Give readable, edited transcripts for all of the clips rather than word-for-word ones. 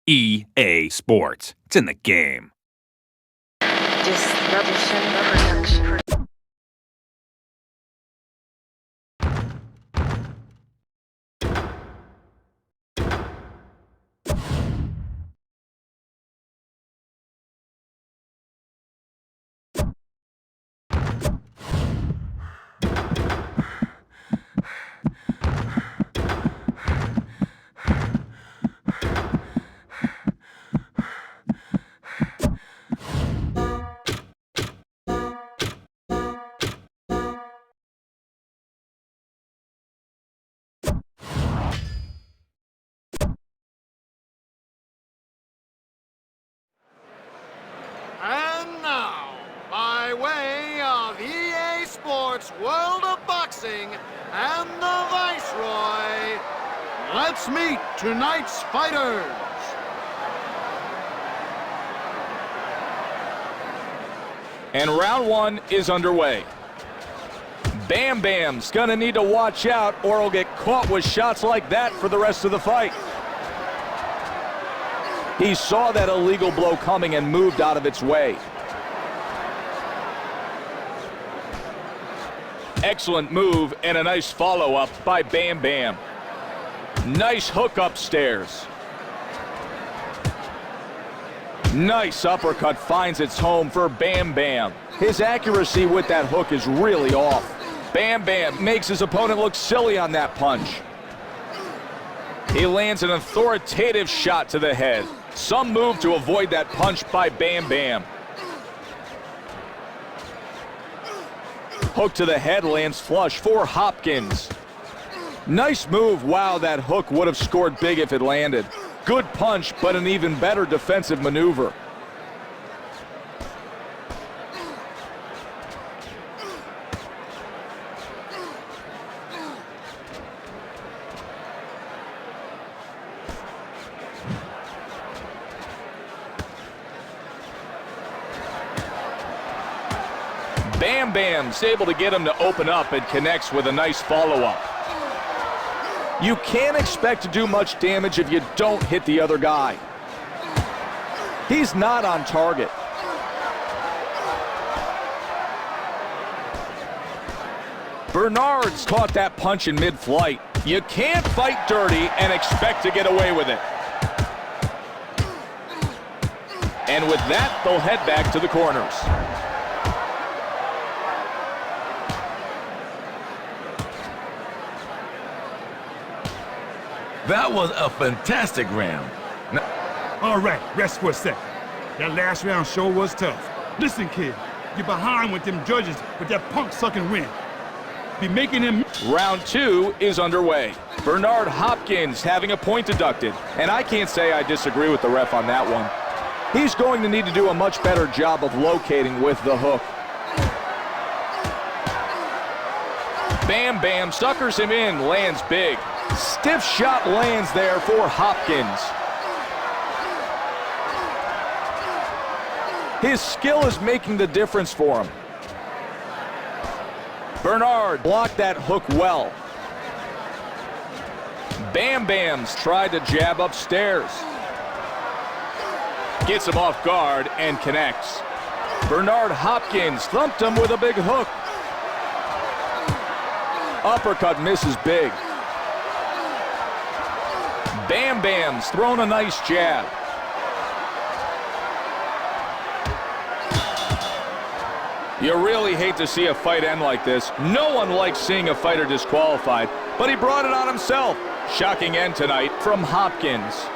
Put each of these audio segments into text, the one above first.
EA Sports. It's in the game. Disruption Production. And now, by way of EA Sports World of Boxing and the Viceroy, let's meet tonight's fighters. And round one is underway. Bam Bam's gonna need to watch out or he'll get caught with shots like that for the rest of the fight. He saw that illegal blow coming and moved out of its way. Excellent move and a nice follow-up by Bam Bam. Nice hook upstairs. Nice uppercut finds its home for Bam Bam. His accuracy with that hook is really off. Bam Bam makes his opponent look silly on that punch. He lands an authoritative shot to the head. Some move to avoid that punch by Bam Bam. Hook to the head lands flush for Hopkins. Nice move. Wow, that hook would have scored big if it landed. Good punch, but an even better defensive maneuver. Bam Bam's able to get him to open up and connects with a nice follow-up. You can't expect to do much damage if you don't hit the other guy. He's not on target. Bernard's caught that punch in mid-flight. You can't fight dirty and expect to get away with it. And with that, they'll head back to the corners. That was a fantastic round. All right, rest for a second. That last round sure was tough. Listen, kid, you're behind with them judges with that punk-sucking win. Be making them... Round two is underway. Bernard Hopkins having a point deducted. And I can't say I disagree with the ref on that one. He's going to need to do a much better job of locating with the hook. Bam Bam suckers him in, lands big. Stiff shot lands there for Hopkins. His skill is making the difference for him. Bernard blocked that hook well. Bam Bam's tried to jab upstairs. Gets him off guard and connects. Bernard Hopkins thumped him with a big hook. Uppercut misses big. Bam Bam's thrown a nice jab. You really hate to see a fight end like this. No one likes seeing a fighter disqualified, but he brought it on himself. Shocking end tonight from Hopkins.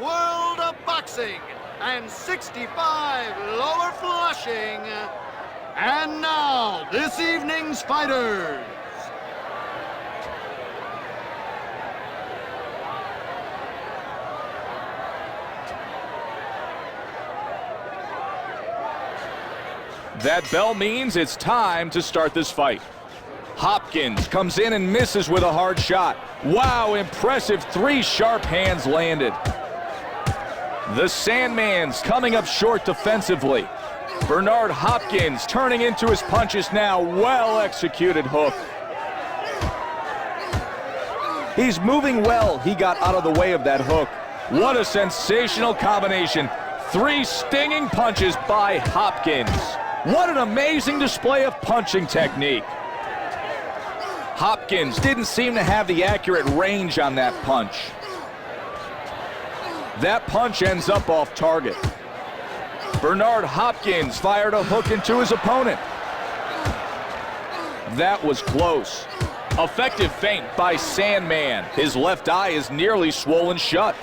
World of Boxing and 65 lower flushing. And now, this evening's fighters. That bell means it's time to start this fight. Hopkins comes in and misses with a hard shot. Wow, impressive 3 sharp hands landed. The Sandman's coming up short defensively. Bernard Hopkins turning into his punches now. Well executed hook. He's moving well. He got out of the way of that hook. What a sensational combination. 3 stinging punches by Hopkins. What an amazing display of punching technique. Hopkins didn't seem to have the accurate range on that punch. That punch ends up off target. Bernard Hopkins fired a hook into his opponent. That was close. Effective feint by Sandman. His left eye is nearly swollen shut.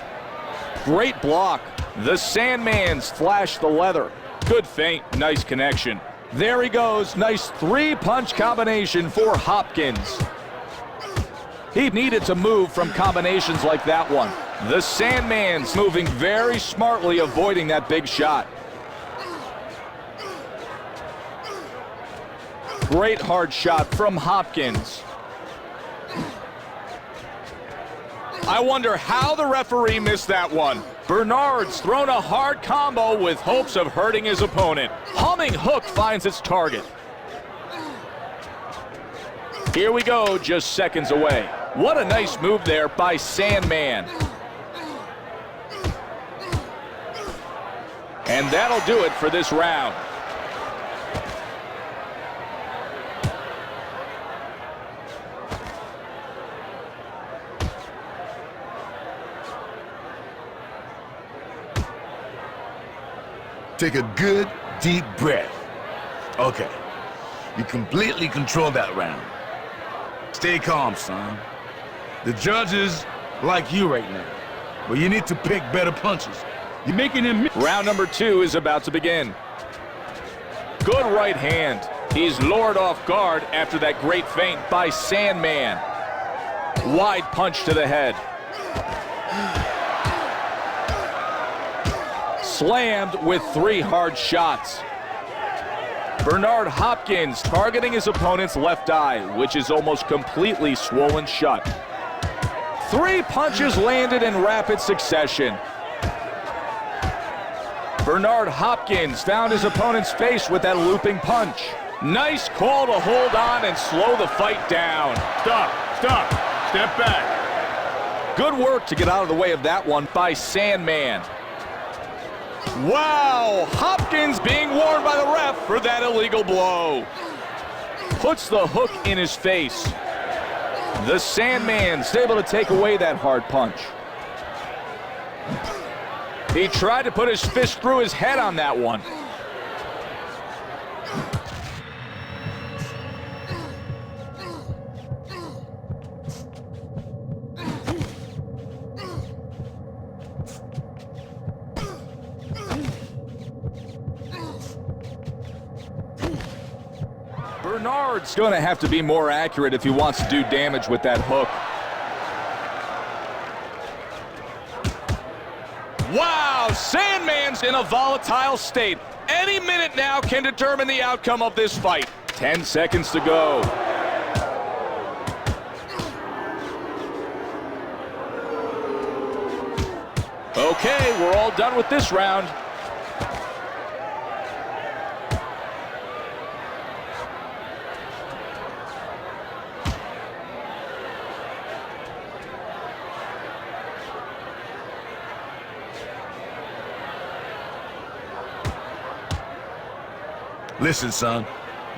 Great block. The Sandman's flashed the leather. Good feint, nice connection. There he goes, nice 3-punch combination for Hopkins. He needed to move from combinations like that one. The Sandman's moving very smartly, avoiding that big shot. Great hard shot from Hopkins. I wonder how the referee missed that one. Bernard's thrown a hard combo with hopes of hurting his opponent. Humming hook finds its target. Here we go, just seconds away. What a nice move there by Sandman. And that'll do it for this round. Take a good, deep breath. Okay. You completely control that round. Stay calm, son. The judges like you right now, but you need to pick better punches. You're making him miss. Round number 2 is about to begin. Good right hand. He's lured off guard after that great feint by Sandman. Wide punch to the head. Slammed with 3 hard shots. Bernard Hopkins targeting his opponent's left eye, which is almost completely swollen shut. 3 punches landed in rapid succession. Bernard Hopkins found his opponent's face with that looping punch. Nice call to hold on and slow the fight down. Stop. Step back. Good work to get out of the way of that one by Sandman. Wow, Hopkins being warned by the ref for that illegal blow. Puts the hook in his face. The Sandman's able to take away that hard punch. He tried to put his fist through his head on that one. Bernard's going to have to be more accurate if he wants to do damage with that hook. Wow, Sandman's in a volatile state. Any minute now can determine the outcome of this fight. 10 seconds to go. Okay, we're all done with this round. Listen, son,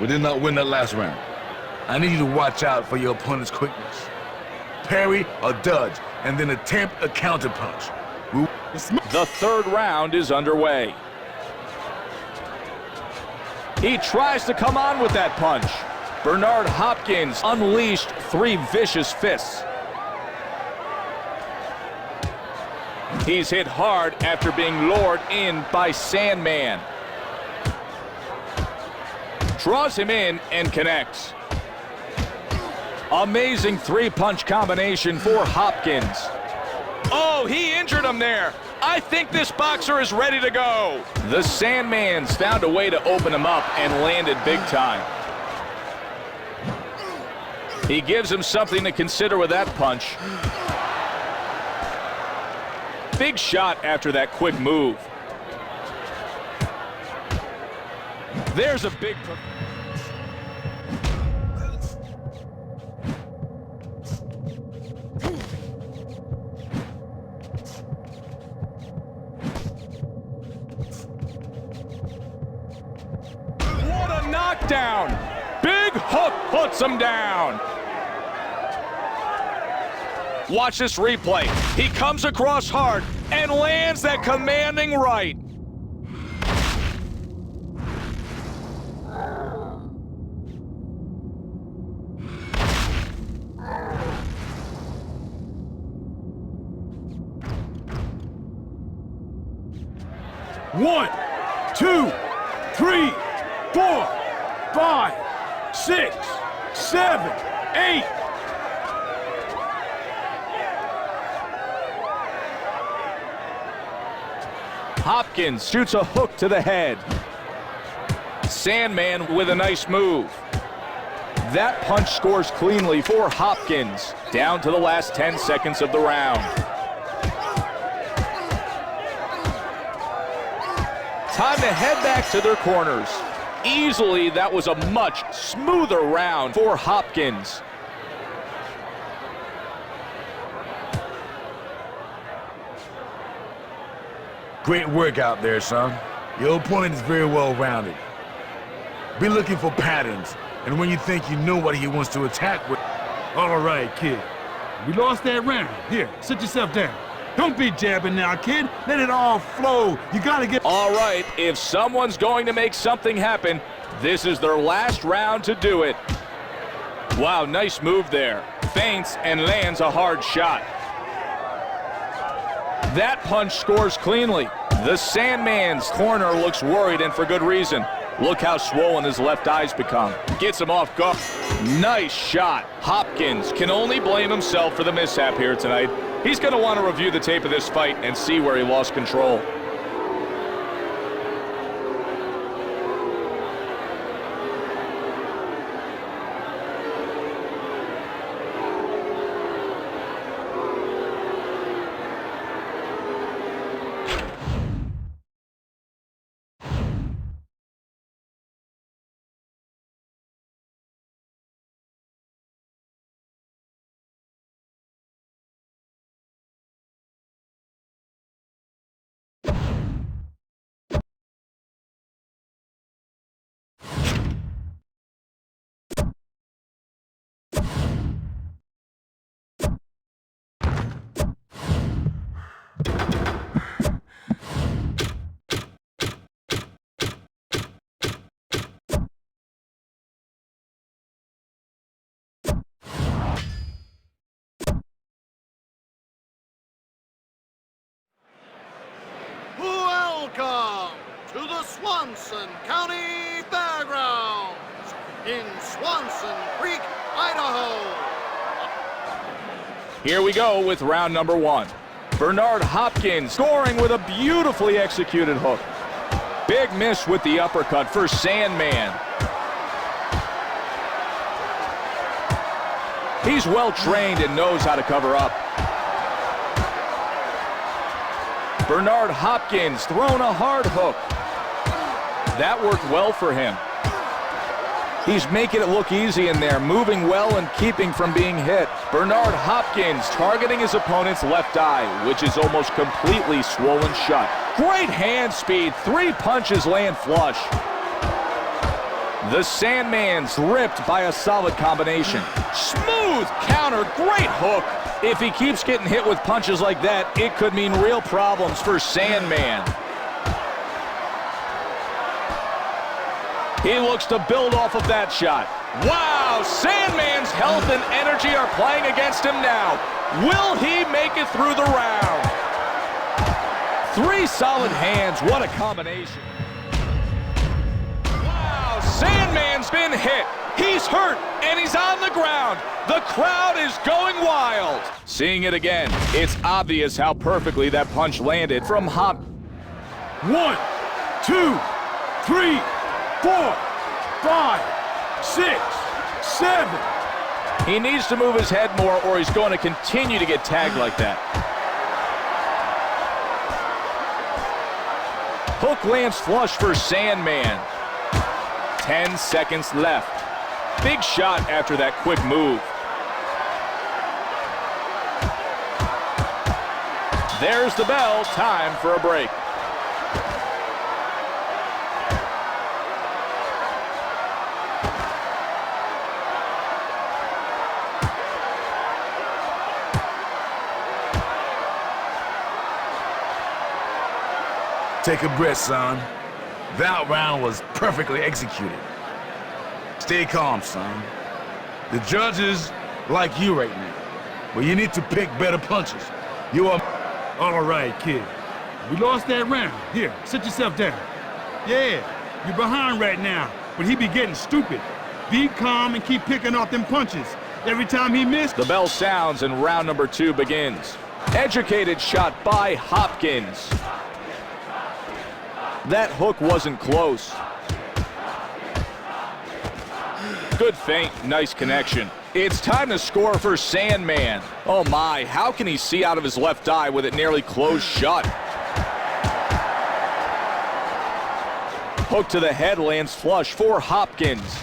we did not win that last round. I need you to watch out for your opponent's quickness. Parry or dodge, and then attempt a counterpunch. The 3rd round is underway. He tries to come on with that punch. Bernard Hopkins unleashed 3 vicious fists. He's hit hard after being lured in by Sandman. Draws him in and connects. Amazing three-punch combination for Hopkins. Oh, he injured him there. I think this boxer is ready to go. The Sandman's found a way to open him up and landed big time. He gives him something to consider with that punch. Big shot after that quick move. There's a big... What a knockdown! Big hook puts him down. Watch this replay. He comes across hard and lands that commanding right. One, two, 3, 4, 5, 6, 7, 8. Hopkins shoots a hook to the head. Sandman with a nice move. That punch scores cleanly for Hopkins. Down to the last 10 seconds of the round. Time to head back to their corners. Easily, that was a much smoother round for Hopkins. Great work out there, son. Your opponent is very well-rounded. Be looking for patterns, and when you think you know what he wants to attack with... All right, kid. We lost that round. Here, sit yourself down. Don't be jabbing now, kid. Let it all flow. You gotta get... All right, if someone's going to make something happen, this is their last round to do it. Wow, nice move there. Feints and lands a hard shot. That punch scores cleanly. The Sandman's corner looks worried, and for good reason. Look how swollen his left eye's become. Gets him off guard. Nice shot. Hopkins can only blame himself for the mishap here tonight. He's going to want to review the tape of this fight and see where he lost control. Welcome to the Swanson County Fairgrounds in Swanson Creek, Idaho. Here we go with round number 1. Bernard Hopkins scoring with a beautifully executed hook. Big miss with the uppercut for Sandman. He's well trained and knows how to cover up. Bernard Hopkins throwing a hard hook. That worked well for him. He's making it look easy in there, moving well and keeping from being hit. Bernard Hopkins targeting his opponent's left eye, which is almost completely swollen shut. Great hand speed. 3 punches land flush. The Sandman's ripped by a solid combination. Smooth counter. Great hook. If he keeps getting hit with punches like that, it could mean real problems for Sandman. He looks to build off of that shot. Wow, Sandman's health and energy are playing against him now. Will he make it through the round? Three solid hands, what a combination. Wow, Sandman's been hit. He's hurt, and he's on the ground. The crowd is going wild. Seeing it again, it's obvious how perfectly that punch landed from Hop. 1, 2, 3, 4, 5, 6, 7. He needs to move his head more or he's going to continue to get tagged like that. Hook lands flush for Sandman. 10 seconds left. Big shot after that quick move. There's the bell. Time for a break. Take a breath, son. That round was perfectly executed. Stay calm, son. The judges like you right now, but you need to pick better punches. You are... All right, kid. We lost that round. Here, sit yourself down. Yeah, you're behind right now, but he be getting stupid. Be calm and keep picking off them punches. Every time he missed... The bell sounds and round number 2 begins. Educated shot by Hopkins. That hook wasn't close. Good feint, nice connection. It's time to score for Sandman. Oh my, how can he see out of his left eye with it nearly closed shut? Hook to the head lands flush for Hopkins.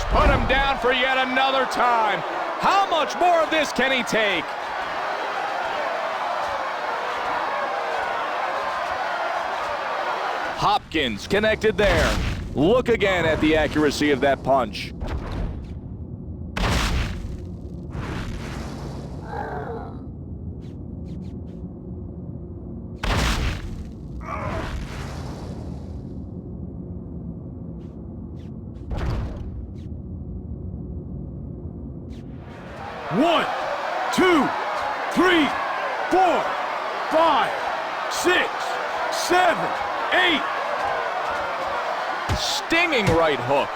Put him down for yet another time. How much more of this can he take? Hopkins connected there. Look again at the accuracy of that punch. One, 2, 3, 4, 5, 6, 7, 8. Stinging right hook.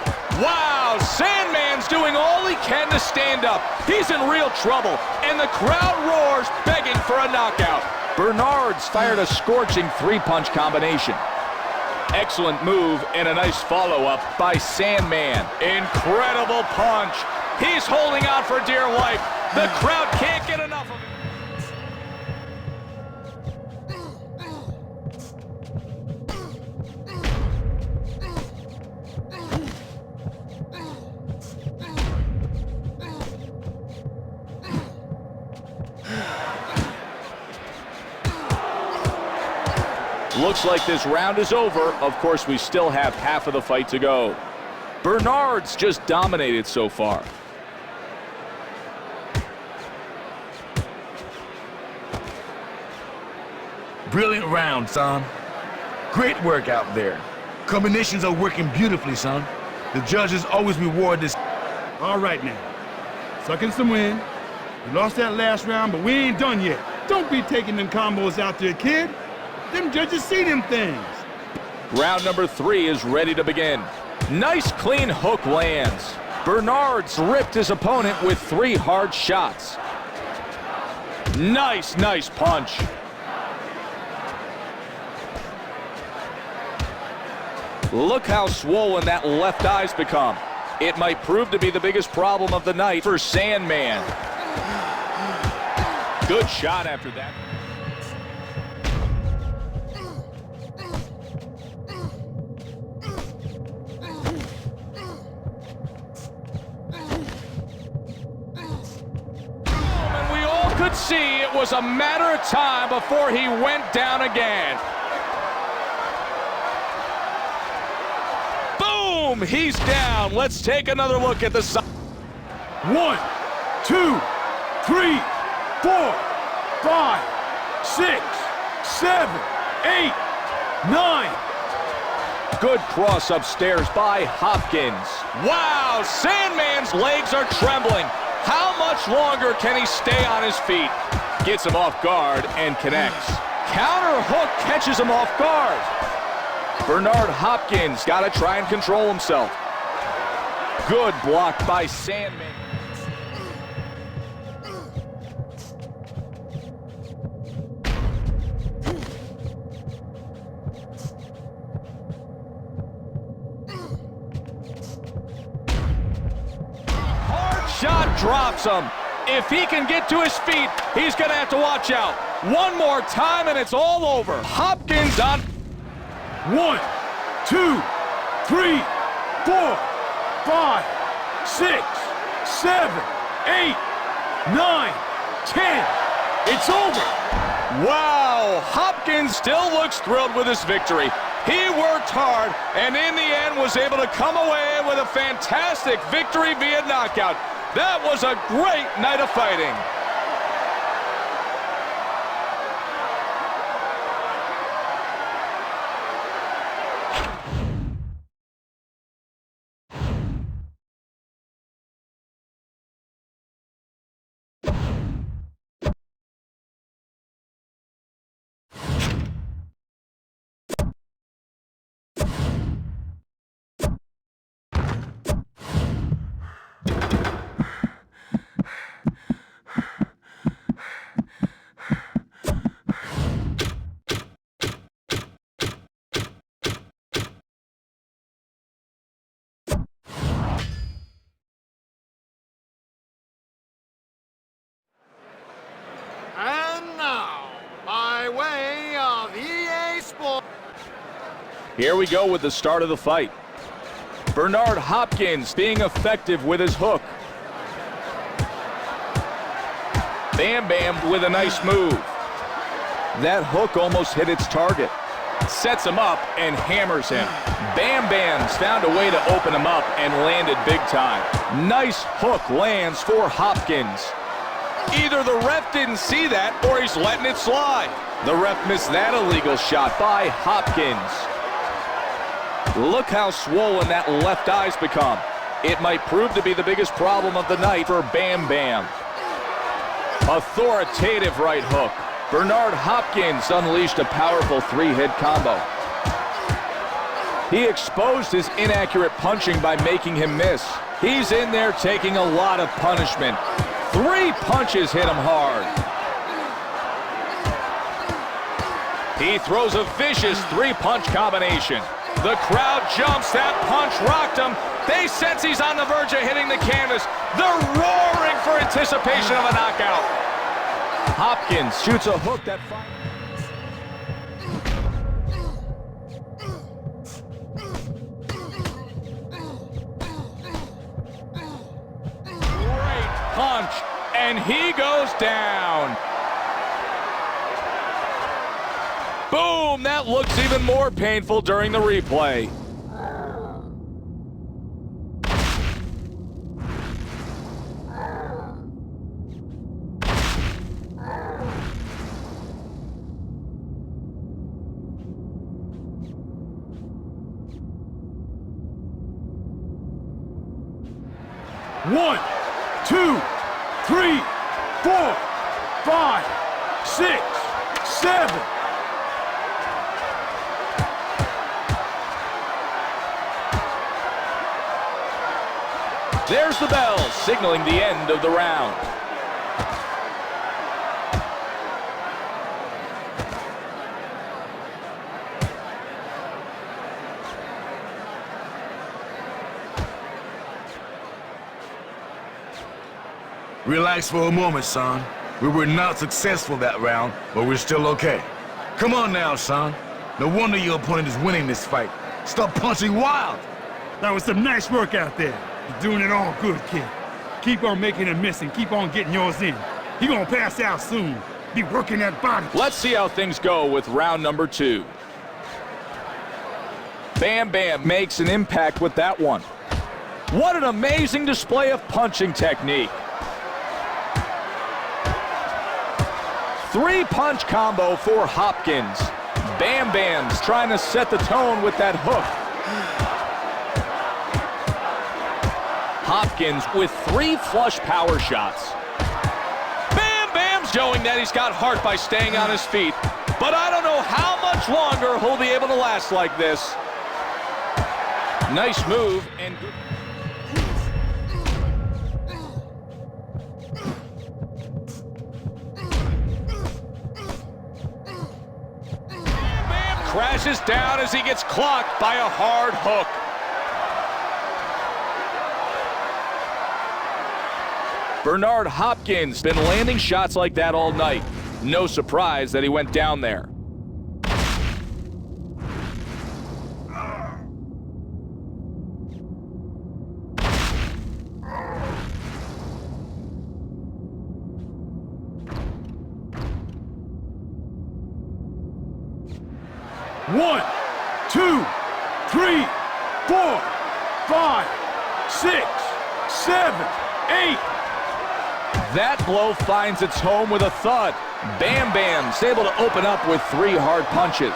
Wow, Sandman's doing all he can to stand up. He's in real trouble, and the crowd roars, begging for a knockout. Bernard's fired a scorching 3-punch combination. Excellent move and a nice follow-up by Sandman. Incredible punch. He's holding out for dear life. The crowd can't get enough of him. Looks like this round is over. Of course, we still have half of the fight to go. Bernard's just dominated so far. Brilliant round, son. Great work out there. Combinations are working beautifully, son. The judges always reward this. All right now. Suck in some wind. We lost that last round, but we ain't done yet. Don't be taking them combos out there, kid. Them judges see them things. Round number 3 is ready to begin. Nice clean hook lands. Bernard's ripped his opponent with 3 hard shots. Nice punch. Look how swollen that left eye's become. It might prove to be the biggest problem of the night for Sandman. Good shot after that. And we all could see it was a matter of time before he went down again. Boom! He's down. Let's take another look at the side. 1, 2, 3, 4, 5, 6, 7, 8. 9. Good cross upstairs by Hopkins. Wow, Sandman's legs are trembling. How much longer can he stay on his feet? Gets him off guard and connects. Counter hook catches him off guard. Bernard Hopkins got to try and control himself. Good block by Sandman. Hard shot drops him. If he can get to his feet, he's going to have to watch out. One more time and it's all over. Hopkins on. 1, 2, 3, 4, 5, 6, 7, 8, 9, 10. It's over. Wow, Hopkins still looks thrilled with his victory. He worked hard and in the end was able to come away with a fantastic victory via knockout. That was a great night of fighting. And now, by way of EA Sports. Here we go with the start of the fight. Bernard Hopkins being effective with his hook. Bam Bam with a nice move. That hook almost hit its target. Sets him up and hammers him. Bam Bam's found a way to open him up and landed big time. Nice hook lands for Hopkins. Either the ref didn't see that or he's letting it slide. The ref missed that illegal shot by Hopkins. Look how swollen that left eye's become. It might prove to be the biggest problem of the night for Bam Bam. Authoritative right hook. Bernard Hopkins unleashed a powerful three-hit combo. He exposed his inaccurate punching by making him miss. He's in there taking a lot of punishment. 3 punches hit him hard. He throws a vicious 3-punch combination. The crowd jumps. That punch rocked him. They sense he's on the verge of hitting the canvas. They're roaring for anticipation of a knockout. Hopkins shoots a hook that great punch, and he goes down. Boom! That looks even more painful during the replay. One, 2, 3, 4, 5, 6, 7. There's the bell, signaling the end of the round. Relax for a moment, son. We were not successful that round, but we're still okay. Come on now, son. No wonder your opponent is winning this fight. Stop punching wild. That was some nice work out there. You're doing it all good, kid. Keep on making a miss and keep on getting yours in. He gonna pass out soon. Be working that body. Let's see how things go with round number 2. Bam Bam makes an impact with that one. What an amazing display of punching technique. 3-punch combo for Hopkins. Bam Bam's trying to set the tone with that hook. Hopkins with 3 flush power shots. Bam Bam's showing that he's got heart by staying on his feet. But I don't know how much longer he'll be able to last like this. Nice move and good. Crashes down as he gets clocked by a hard hook. Bernard Hopkins been landing shots like that all night. No surprise that he went down there. One, two, 3, 4, 5, 6, 7, 8. That blow finds its home with a thud. Bam Bam's able to open up with 3 hard punches.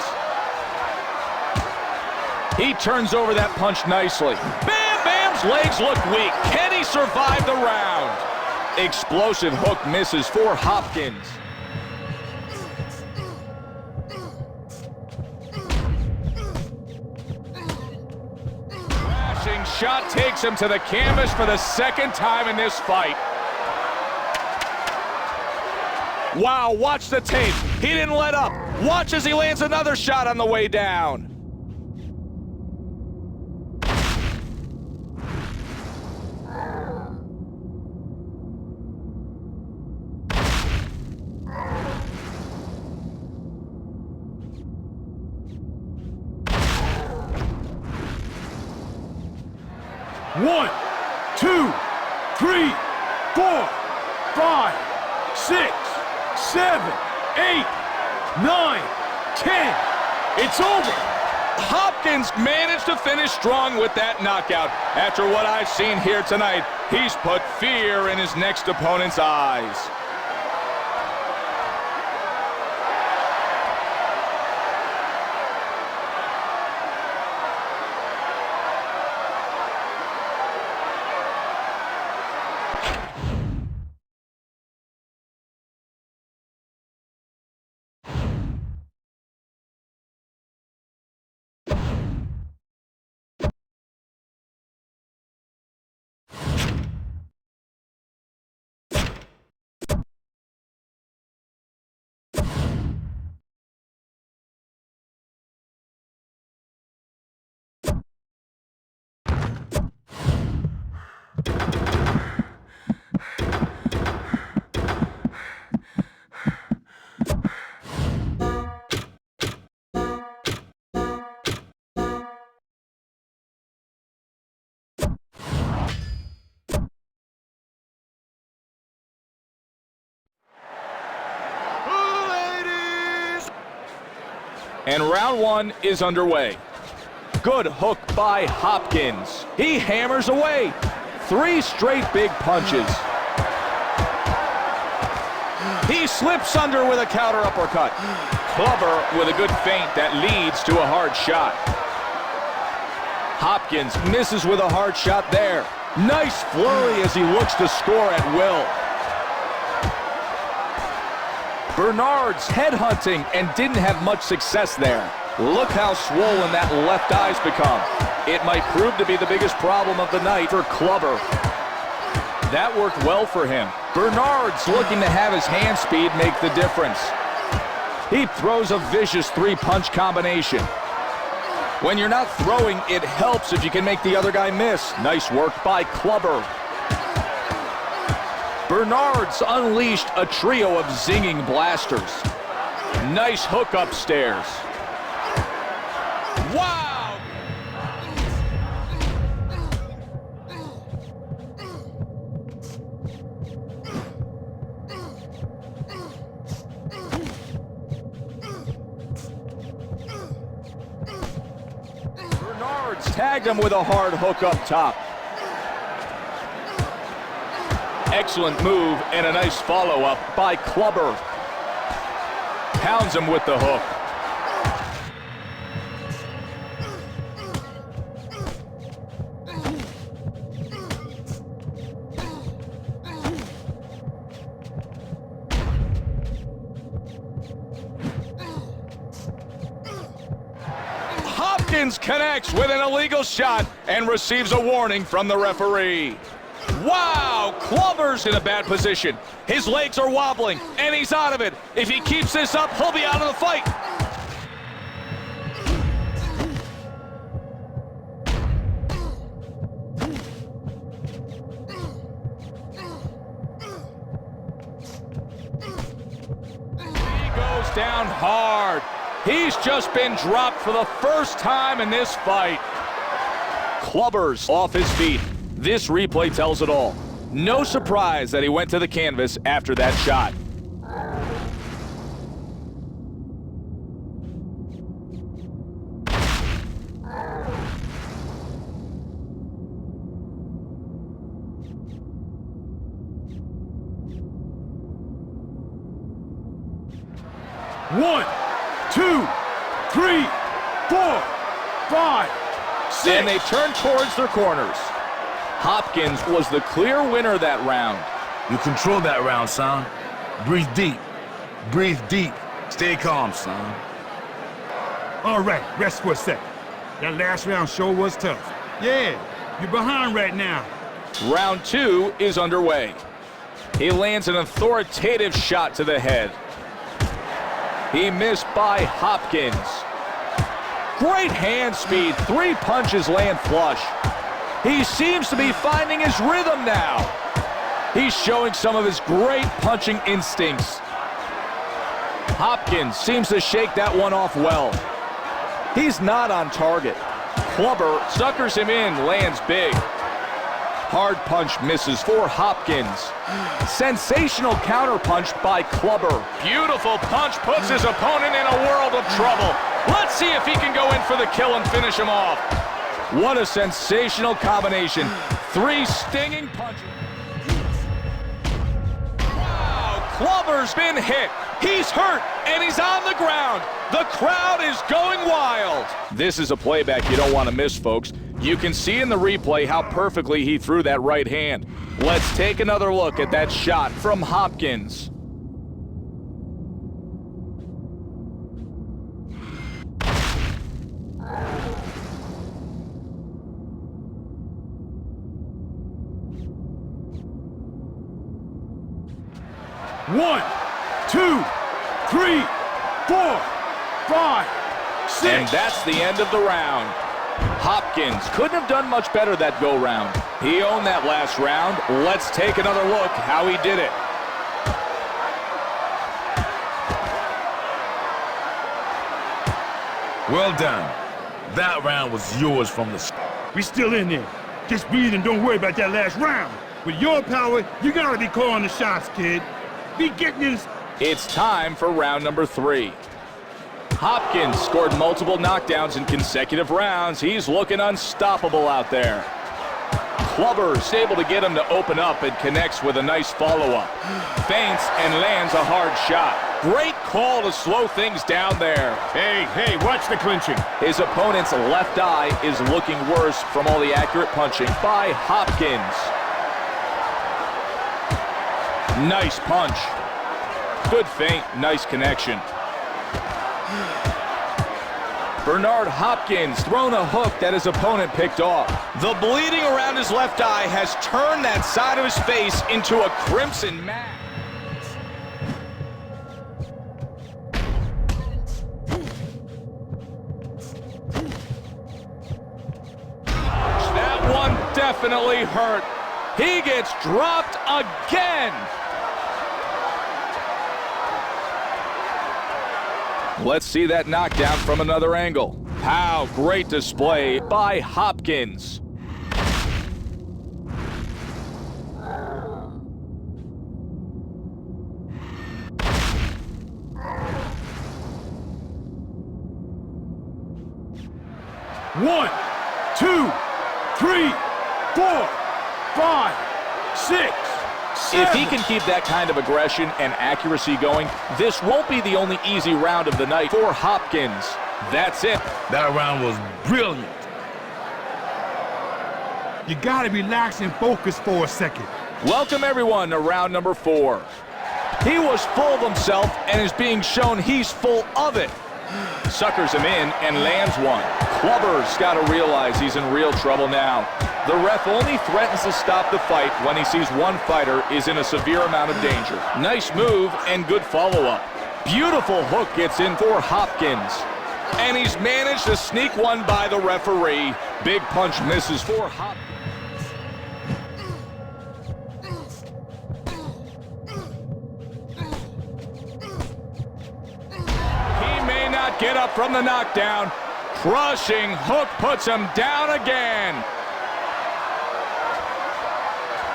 He turns over that punch nicely. Bam Bam's legs look weak. Can he survive the round? Explosive hook misses for Hopkins. Crashing shot takes him to the canvas for the 2nd time in this fight. Wow, watch the tape. He didn't let up. Watch as he lands another shot on the way down. One, 2, 3, 4, 5, 6, 7, 8, 9, 10. It's over. Hopkins managed to finish strong with that knockout. After what I've seen here tonight, he's put fear in his next opponent's eyes. And round 1 is underway. Good hook by Hopkins. He hammers away. 3 straight big punches. He slips under with a counter uppercut. Clubber with a good feint that leads to a hard shot. Hopkins misses with a hard shot there. Nice flurry as he looks to score at will. Bernard's headhunting and didn't have much success there. Look how swollen that left eye's become. It might prove to be the biggest problem of the night for Clubber. That worked well for him. Bernard's looking to have his hand speed make the difference. He throws a vicious 3-punch combination. When you're not throwing, it helps if you can make the other guy miss. Nice work by Clubber. Bernard's unleashed a trio of zinging blasters. Nice hook upstairs. Wow! Bernard's tagged him with a hard hook up top. Excellent move and a nice follow-up by Clubber. Pounds him with the hook. Hawkins connects with an illegal shot and receives a warning from the referee. Wow, Clubber's in a bad position. His legs are wobbling, and he's out of it. If he keeps this up, he'll be out of the fight. He goes down hard. He's just been dropped for the first time in this fight. Clubber's off his feet. This replay tells it all. No surprise that he went to the canvas after that shot. One, two, 3, 4, 5, 6. And they turn towards their corners. Hopkins was the clear winner that round. You controlled that round, son. Breathe deep. Breathe deep. Stay calm, son. All right, rest for a second. That last round sure was tough. Yeah, you're behind right now. Round 2 is underway. He lands an authoritative shot to the head. He missed by Hopkins. Great hand speed. 3 punches land flush. He seems to be finding his rhythm now. He's showing some of his great punching instincts. Hopkins seems to shake that one off well. He's not on target. Clubber suckers him in, lands big. Hard punch misses for Hopkins. Sensational counter punch by Clubber. Beautiful punch puts his opponent in a world of trouble. Let's see if he can go in for the kill and finish him off. What a sensational combination. 3 stinging punches. Wow, Clubber's been hit. He's hurt, and he's on the ground. The crowd is going wild. This is a playback you don't want to miss, folks. You can see in the replay how perfectly he threw that right hand. Let's take another look at that shot from Hopkins. One, 2, 3, 4, 5, 6. And that's the end of the round. Hopkins couldn't have done much better that go-round. He owned that last round. Let's take another look how he did it. Well done. That round was yours from the start. We still in there. Just breathe and don't worry about that last round. With your power, you gotta be calling the shots, kid. Be getting in. It's time for round number 3. Hopkins scored multiple knockdowns in consecutive rounds. He's looking unstoppable out there. Clubber's able to get him to open up and connects with a nice follow-up. Feints and lands a hard shot. Great call to slow things down there. Hey, watch the clinching. His opponent's left eye is looking worse from all the accurate punching by Hopkins. Nice punch. Good feint, nice connection. Bernard Hopkins thrown a hook that his opponent picked off. The bleeding around his left eye has turned that side of his face into a crimson mass. That one definitely hurt. He gets dropped again. Let's see that knockdown from another angle. How great display by Hopkins. One, 2, 3, 4, 5, 6. If he can keep that kind of aggression and accuracy going, this won't be the only easy round of the night for Hopkins. That's it. That round was brilliant. You gotta relax and focus for a second. Welcome everyone to round number 4. He was full of himself and is being shown he's full of it. Suckers him in and lands one. Clubber's got to realize he's in real trouble now. The ref only threatens to stop the fight when he sees one fighter is in a severe amount of danger. Nice move and good follow-up. Beautiful hook gets in for Hopkins. And he's managed to sneak one by the referee. Big punch misses for Hopkins. He may not get up from the knockdown. Crushing hook puts him down again.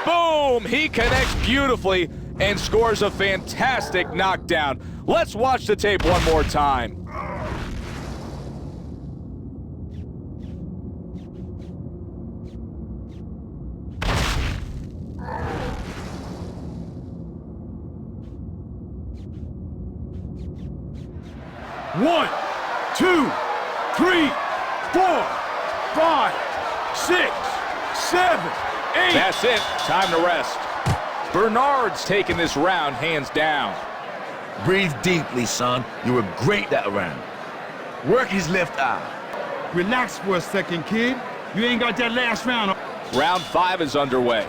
Boom! He connects beautifully and scores a fantastic knockdown. Let's watch the tape one more time. One, two, 3, 4, 5, 6, 7, 8. That's it. Time to rest. Bernard's taking this round hands down. Breathe deeply, son. You were great that round. Work his left eye. Relax for a second, kid. You ain't got that last round. Round 5 is underway.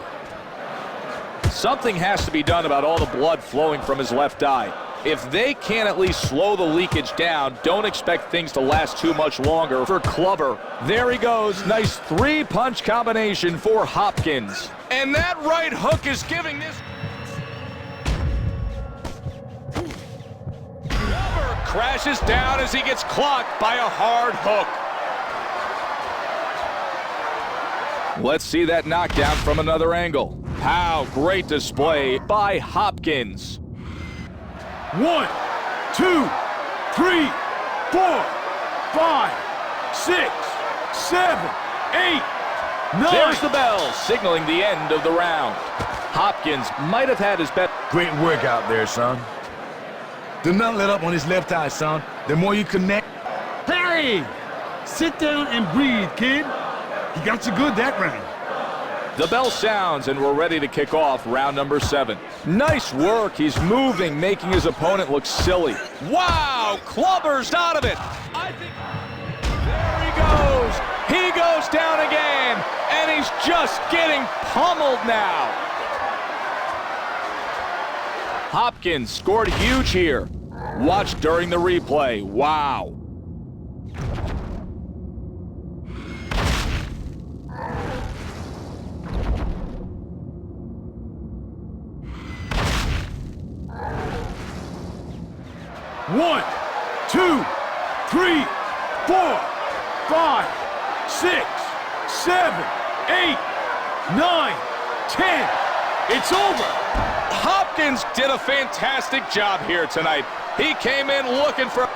Something has to be done about all the blood flowing from his left eye. If they can at least slow the leakage down, don't expect things to last too much longer for Clubber. There he goes. Nice 3-punch combination for Hopkins. And that right hook is giving this... Clubber crashes down as he gets clocked by a hard hook. Let's see that knockdown from another angle. How great display by Hopkins. 1, 2, 3, 4, 5, 6, 7, 8, 9. There's the bell, signaling the end of the round. Hopkins might have had his best. Great work out there, son. Do not let up on his left eye, son. The more you connect... Hey! Sit down and breathe, kid. He got you good that round. The bell sounds, and we're ready to kick off round number 7. Nice work. He's moving, making his opponent look silly. Wow! Clubber's out of it. I think... There he goes. He goes down again, and he's just getting pummeled now. Hopkins scored huge here. Watch during the replay. Wow. One, 2, 3, 4, 5, 6, 7, 8, 9, 10. It's over. Hopkins did a fantastic job here tonight. He came in looking for...